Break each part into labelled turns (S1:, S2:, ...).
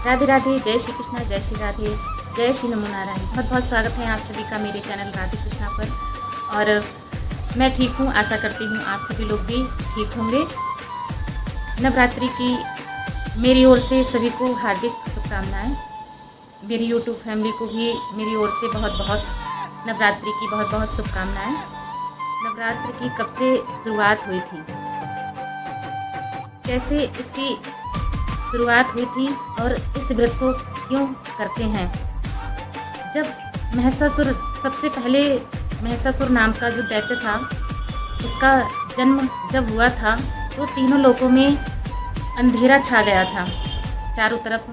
S1: राधे राधे, जय श्री कृष्णा, जय श्री राधे, जय श्री नमो नारायण। बहुत बहुत स्वागत है आप सभी का मेरे चैनल राधे कृष्णा पर। और मैं ठीक हूँ, आशा करती हूँ आप सभी लोग भी ठीक होंगे। नवरात्रि की मेरी ओर से सभी को हार्दिक शुभकामनाएँ। मेरी YouTube फैमिली को भी मेरी ओर से बहुत बहुत नवरात्रि की बहुत बहुत शुभकामनाएँ। नवरात्रि की कब से शुरुआत हुई थी, कैसे इसकी शुरुआत हुई थी और इस व्रत को क्यों करते हैं। जब महिषासुर, सबसे पहले महिषासुर नाम का जो दैत्य था, उसका जन्म जब हुआ था तो तीनों लोकों में अंधेरा छा गया था। चारों तरफ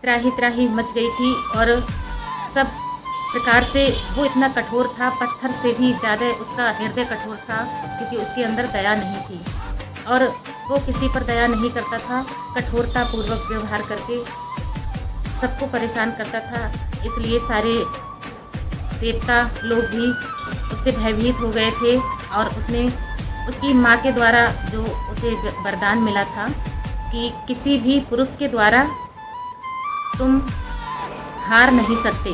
S1: त्राही त्राही मच गई थी और सब प्रकार से वो इतना कठोर था, पत्थर से भी ज़्यादा उसका हृदय कठोर था, क्योंकि उसके अंदर दया नहीं थी और वो किसी पर दया नहीं करता था। कठोरता पूर्वक व्यवहार करके सबको परेशान करता था। इसलिए सारे देवता लोग भी उससे भयभीत हो गए थे और उसने उसकी माँ के द्वारा जो उसे वरदान मिला था कि किसी भी पुरुष के द्वारा तुम हार नहीं सकते,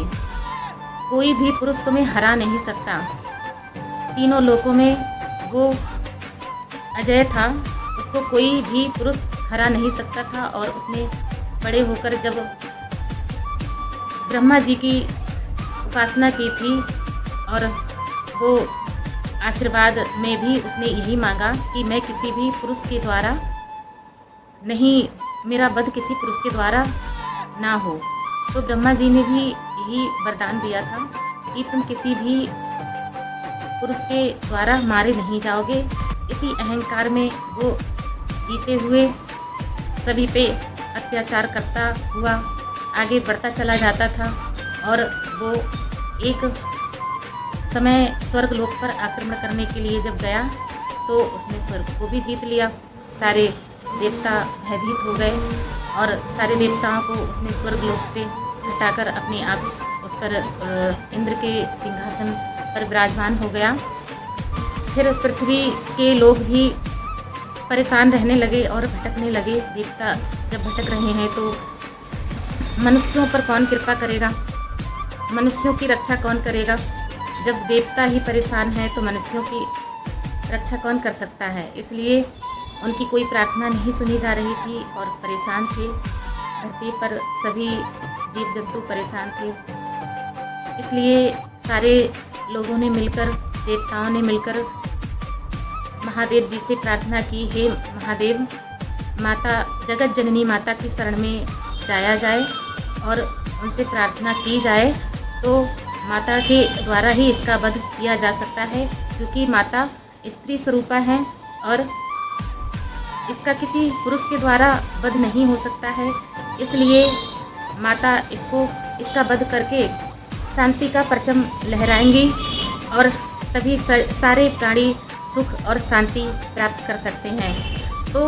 S1: कोई भी पुरुष तुम्हें हरा नहीं सकता। तीनों लोकों में वो अजय था, उसको कोई भी पुरुष हरा नहीं सकता था। और उसने बड़े होकर जब ब्रह्मा जी की उपासना की थी और वो आशीर्वाद में भी उसने यही मांगा कि मैं किसी भी पुरुष के द्वारा नहीं, मेरा वध किसी पुरुष के द्वारा ना हो। तो ब्रह्मा जी ने भी यही वरदान दिया था कि तुम किसी भी पुरुष के द्वारा मारे नहीं जाओगे। इसी अहंकार में वो जीते हुए सभी पे अत्याचार करता हुआ आगे बढ़ता चला जाता था। और वो एक समय स्वर्गलोक पर आक्रमण करने के लिए जब गया तो उसने स्वर्ग को भी जीत लिया। सारे देवता भयभीत हो गए और सारे देवताओं को उसने स्वर्गलोक से हटाकर अपने आप उस पर इंद्र के सिंहासन पर विराजमान हो गया। फिर पृथ्वी के लोग भी परेशान रहने लगे और भटकने लगे। देवता जब भटक रहे हैं तो मनुष्यों पर कौन कृपा करेगा, मनुष्यों की रक्षा कौन करेगा। जब देवता ही परेशान हैं तो मनुष्यों की रक्षा कौन कर सकता है। इसलिए उनकी कोई प्रार्थना नहीं सुनी जा रही थी और परेशान थे। धरती पर सभी जीव जंतु परेशान थे। इसलिए सारे लोगों ने मिलकर, देवताओं ने मिलकर महादेव जी से प्रार्थना की, हे महादेव, माता जगत जननी माता की शरण में जाया जाए और उनसे प्रार्थना की जाए तो माता के द्वारा ही इसका वध किया जा सकता है, क्योंकि माता स्त्री स्वरूपा है और इसका किसी पुरुष के द्वारा वध नहीं हो सकता है। इसलिए माता इसका वध करके शांति का परचम लहराएंगी और तभी सारे प्राणी सुख और शांति प्राप्त कर सकते हैं। तो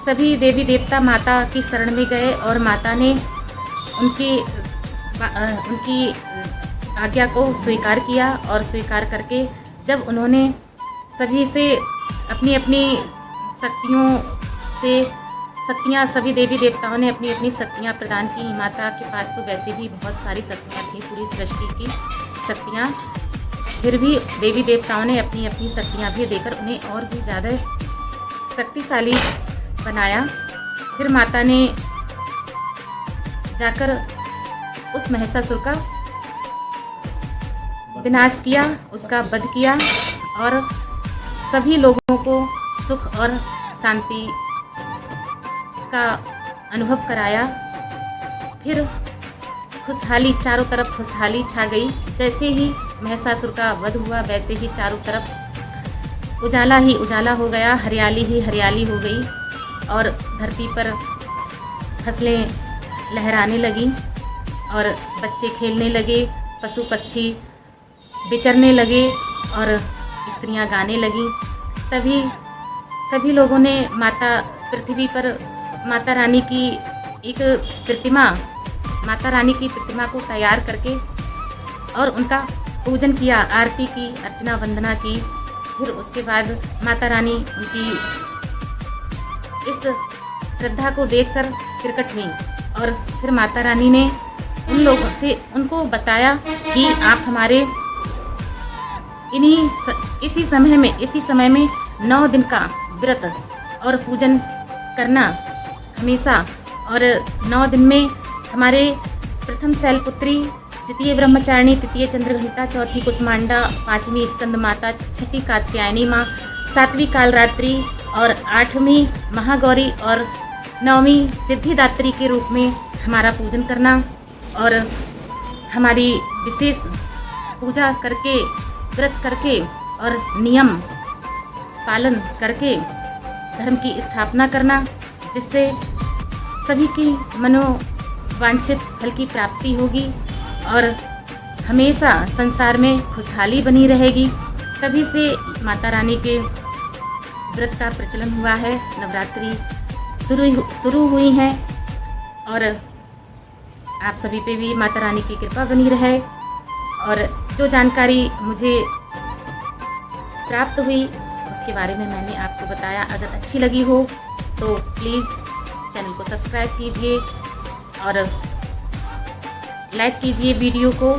S1: सभी देवी देवता माता की शरण में गए और माता ने उनकी आज्ञा को स्वीकार किया। और स्वीकार करके जब उन्होंने सभी से अपनी अपनी शक्तियाँ सभी देवी देवताओं ने अपनी अपनी शक्तियाँ प्रदान की। माता के पास तो वैसे भी बहुत सारी शक्तियाँ थी, पूरी सृष्टि की शक्तियाँ, फिर भी देवी देवताओं ने अपनी अपनी शक्तियाँ भी देकर उन्हें और भी ज़्यादा शक्तिशाली बनाया। फिर माता ने जाकर उस महिषासुर का विनाश किया, उसका वध किया और सभी लोगों को सुख और शांति का अनुभव कराया। फिर खुशहाली, चारों तरफ खुशहाली छा गई। जैसे ही महिषासुर का वध हुआ वैसे ही चारों तरफ उजाला ही उजाला हो गया, हरियाली ही हरियाली हो गई और धरती पर फसलें लहराने लगीं और बच्चे खेलने लगे, पशु पक्षी विचरने लगे और स्त्रियां गाने लगीं। तभी सभी लोगों ने पृथ्वी पर माता रानी की माता रानी की प्रतिमा को तैयार करके और उनका पूजन किया, आरती की, अर्चना वंदना की। फिर उसके बाद माता रानी उनकी इस श्रद्धा को देखकर प्रकट हुई और फिर माता रानी ने उन लोगों से उनको बताया कि आप हमारे इसी समय में 9 दिन का व्रत और पूजन करना हमेशा, और 9 दिन में हमारे प्रथम शैलपुत्री, द्वितीय ब्रह्मचारिणी, तृतीय चंद्रघंटा, चौथी कुसमांडा, 5वीं स्कंद माता, 6ठी कात्यायनी माँ, 7वीं कालरात्रि और 8वीं महागौरी और 9वीं सिद्धिदात्री के रूप में हमारा पूजन करना, और हमारी विशेष पूजा करके, व्रत करके और नियम पालन करके धर्म की स्थापना करना, जिससे सभी की मनोवांछित फल की प्राप्ति होगी और हमेशा संसार में खुशहाली बनी रहेगी। तभी से माता रानी के व्रत का प्रचलन हुआ है, नवरात्रि शुरू हुई हैं, और आप सभी पे भी माता रानी की कृपा बनी रहे। और जो जानकारी मुझे प्राप्त हुई उसके बारे में मैंने आपको बताया। अगर अच्छी लगी हो तो प्लीज़ चैनल को सब्सक्राइब कीजिए और लाइक कीजिए वीडियो को,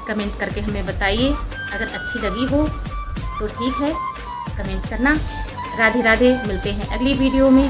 S1: कमेंट करके हमें बताइए। अगर अच्छी लगी हो तो ठीक है, कमेंट करना। राधे राधे, मिलते हैं अगली वीडियो में।